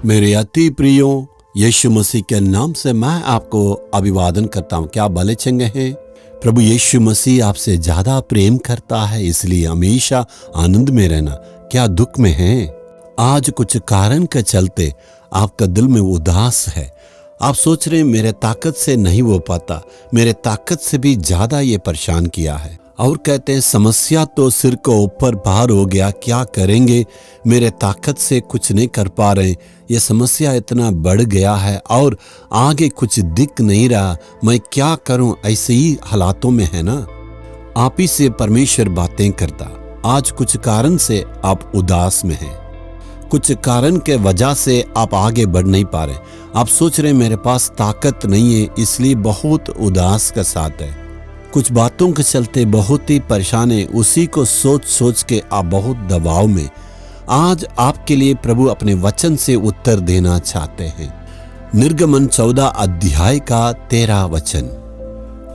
मेरे अति प्रियो यीशु मसीह के नाम से मैं आपको अभिवादन करता हूँ। क्या भले चंगे हैं? प्रभु यीशु मसीह आपसे ज्यादा प्रेम करता है, इसलिए हमेशा आनंद में रहना। क्या दुख में हैं? आज कुछ कारण के चलते आपका दिल में उदास है। आप सोच रहे हैं मेरे ताकत से नहीं हो पाता, मेरे ताकत से भी ज्यादा ये परेशान किया है। और कहते हैं समस्या तो सिर को ऊपर पार हो गया, क्या करेंगे, मेरे ताकत से कुछ नहीं कर पा रहे, ये समस्या इतना बढ़ गया है और आगे कुछ दिख नहीं रहा, मैं क्या करूं। ऐसे ही हालातों में है ना। आप ही से परमेश्वर बातें करता। आज कुछ कारण से आप उदास में हैं, कुछ कारण के वजह से आप आगे बढ़ नहीं पा रहे। आप सोच रहे मेरे पास ताकत नहीं है, इसलिए बहुत उदास का साथ है। कुछ बातों के चलते बहुत ही परेशान है, उसी को सोच सोच के आप बहुत दबाव में। आज आपके लिए प्रभु अपने वचन से उत्तर देना चाहते हैं। निर्गमन 14 अध्याय का 13 वचन।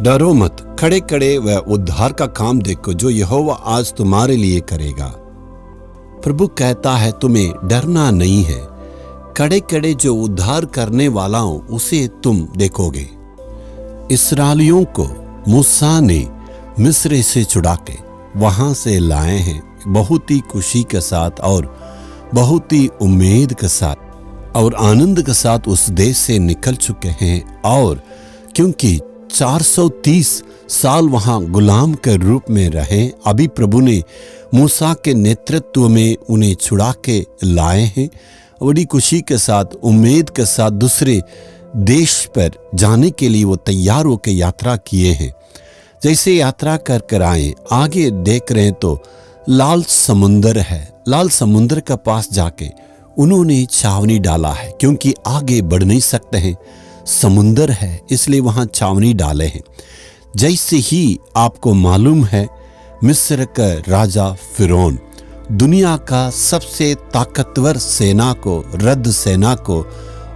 डरो मत, खड़े खड़े वह उद्धार का काम देखो जो यहोवा आज तुम्हारे लिए करेगा। प्रभु कहता है तुम्हें डरना नहीं है, खड़े खड़े जो उद्धार करने वाला हूं उसे तुम देखोगे। इस्राएलियों को मूसा ने मिस्र से छुड़ा के वहां से लाए हैं, बहुत ही खुशी के साथ और बहुत ही उम्मीद के साथ और आनंद के साथ उस देश से निकल चुके हैं। और क्योंकि 430 साल वहां गुलाम के रूप में रहे, अभी प्रभु ने मूसा के नेतृत्व में उन्हें छुड़ा के लाए हैं। बड़ी खुशी के साथ, उम्मीद के साथ दूसरे देश पर जाने के लिए वो तैयार होकर यात्रा किए हैं। जैसे यात्रा कर कर आए, आगे देख रहे हैं तो लाल समुंदर है। लाल समुंदर के पास जाके उन्होंने छावनी डाला है, क्योंकि आगे बढ़ नहीं सकते हैं, समुंदर है, इसलिए वहां छावनी डाले हैं। जैसे ही आपको मालूम है, मिस्र का राजा फिरौन दुनिया का सबसे ताकतवर सेना को, रद्द सेना को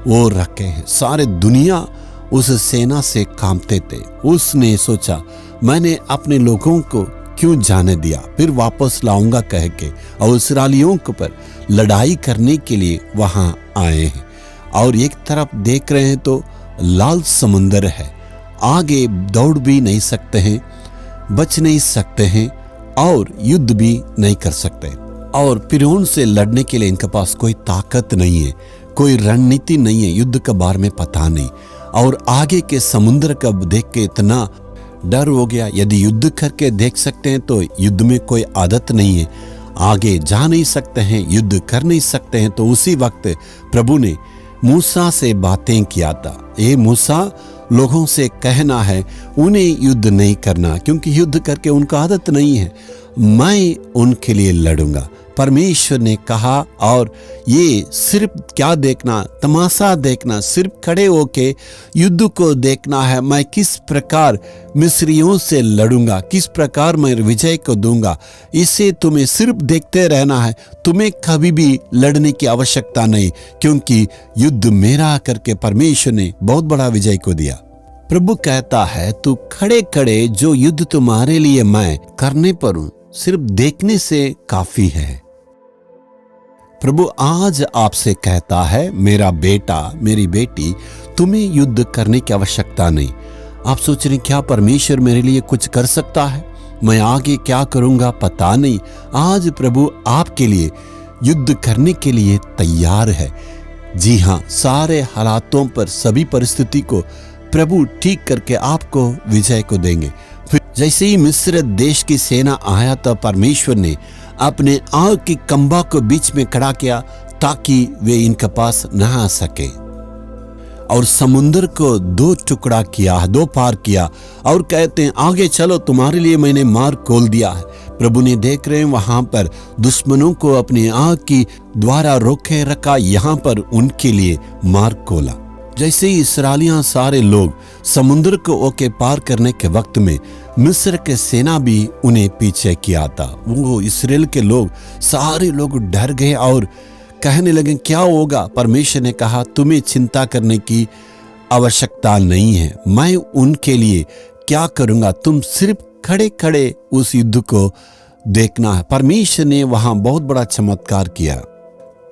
वो रखे हैं। सारे दुनिया उस सेना से कांपते थे। उसने सोचा मैंने अपने लोगों को क्यों जाने दिया, फिर वापस लाऊंगा कह के, और इस्राएलियों के पर लड़ाई करने के लिए वहां आए हैं। और एक तरफ देख रहे हैं तो लाल समुंदर है, आगे दौड़ भी नहीं सकते हैं, बच नहीं सकते हैं और युद्ध भी नहीं कर सकते। और फिरौन से लड़ने के लिए इनके पास कोई ताकत नहीं है, कोई रणनीति नहीं है, युद्ध के बारे में पता नहीं। और आगे के समुद्र का देख के इतना डर हो गया। यदि युद्ध करके देख सकते हैं तो युद्ध में कोई आदत नहीं है, आगे जा नहीं सकते हैं, युद्ध कर नहीं सकते हैं। तो उसी वक्त प्रभु ने मूसा से बातें किया था। ये मूसा, लोगों से कहना है उन्हें युद्ध नहीं करना, क्योंकि युद्ध करके उनका आदत नहीं है, मैं उनके लिए लड़ूंगा। परमेश्वर ने कहा, और ये सिर्फ क्या देखना, तमाशा देखना, सिर्फ खड़े होके युद्ध को देखना है, मैं किस प्रकार मिस्रियों से लड़ूंगा, किस प्रकार मैं विजय को दूंगा, इसे तुम्हें सिर्फ देखते रहना है। तुम्हें कभी भी लड़ने की आवश्यकता नहीं, क्योंकि युद्ध मेरा करके परमेश्वर ने बहुत बड़ा विजय को दिया। प्रभु कहता है तू खड़े खड़े जो युद्ध तुम्हारे लिए मैं करने पर हूं, सिर्फ देखने से काफी है। प्रभु आज आपसे कहता है मेरा बेटा, मेरी बेटी, तुम्हें युद्ध करने की आवश्यकता नहीं। आप सोच रहे क्या परमेश्वर मेरे लिए कुछ कर सकता है, मैं आगे क्या करूंगा पता नहीं। आज प्रभु आपके लिए युद्ध करने के लिए तैयार है। जी हाँ, सारे हालातों पर, सभी परिस्थिति को प्रभु ठीक करके आपको विजय को देंगे। फिर जैसे ही मिस्र देश की सेना आया था, परमेश्वर ने अपने आग की कंबा को बीच में खड़ा किया ताकि वे इनके पास न आ सके, और समुद्र को दो टुकड़ा किया, दो पार किया, और कहते हैं आगे चलो, तुम्हारे लिए मैंने मार्ग खोल दिया है। प्रभु ने देख रहे हैं वहां पर दुश्मनों को अपनी आग की द्वारा रोके रखा, यहाँ पर उनके लिए मार्ग खोला। जैसे ही इस्राएलियां सारे लोग समुद्र को ओके पार करने के वक्त में मिस्र के सेना भी उन्हें पीछे किया था। वो इस्राएल के लोग, सारे लोग डर गए और कहने लगे क्या होगा। परमेश्वर ने कहा तुम्हें चिंता करने की आवश्यकता नहीं है, मैं उनके लिए क्या करूंगा, तुम सिर्फ खड़े खड़े उस युद्ध को देखना है। परमेश्वर ने वहां बहुत बड़ा चमत्कार किया।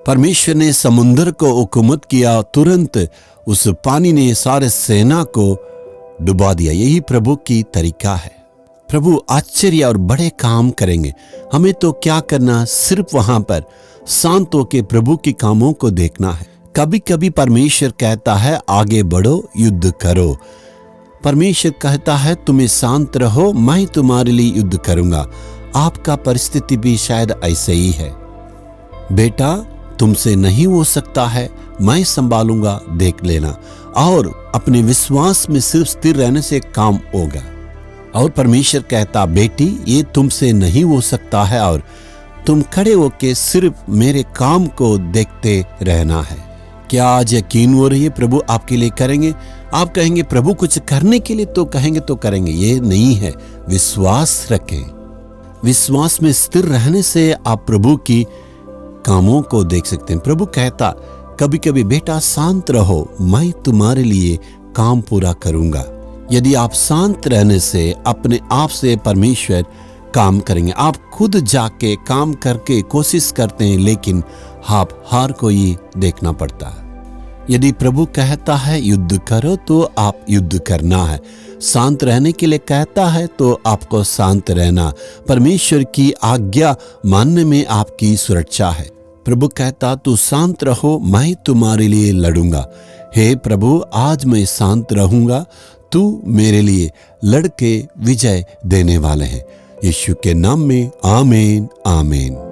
परमेश्वर ने समुद्र को हुकूमत किया, तुरंत उस पानी ने सारे सेना को डुबा दिया। यही प्रभु की तरीका है। प्रभु आश्चर्य और बड़े काम करेंगे। हमें तो क्या करना, सिर्फ वहां पर शांत होकर प्रभु के कामों को देखना है। कभी कभी परमेश्वर कहता है आगे बढ़ो, युद्ध करो। परमेश्वर कहता है तुम्हें शांत रहो, मैं तुम्हारे लिए युद्ध करूंगा। आपका परिस्थिति भी शायद ऐसे ही है। बेटा तुमसे नहीं हो सकता है, मैं संभालूंगा, देख लेना। और अपने विश्वास में सिर्फ स्थिर रहने से काम होगा। और परमेश्वर कहता बेटी ये तुमसे नहीं हो सकता है, और तुम खड़े होके सिर्फ मेरे काम को देखते रहना है। क्या आज यकीन हो रही है प्रभु आपके लिए करेंगे? आप कहेंगे प्रभु कुछ करने के लिए तो कहेंगे तो करेंगे, ये नहीं है। विश्वास रखें। विश्वास में स्थिर रहने से आप प्रभु की कामों को देख सकते हैं। प्रभु कहता कभी कभी बेटा शांत रहो, मैं तुम्हारे लिए काम पूरा करूंगा। यदि आप शांत रहने से अपने आप से परमेश्वर काम करेंगे। आप खुद जाके काम करके कोशिश करते हैं, लेकिन आप हार को ही देखना पड़ता है। यदि प्रभु कहता है युद्ध करो तो आप युद्ध करना है। शांत रहने के लिए कहता है तो आपको शांत रहना। परमेश्वर की आज्ञा मानने में आपकी सुरक्षा है। प्रभु कहता तू शांत रहो, मैं तुम्हारे लिए लड़ूंगा। हे प्रभु आज मैं शांत रहूंगा, तू मेरे लिए लड़के विजय देने वाले हैं। यीशु के नाम में आमीन आमीन।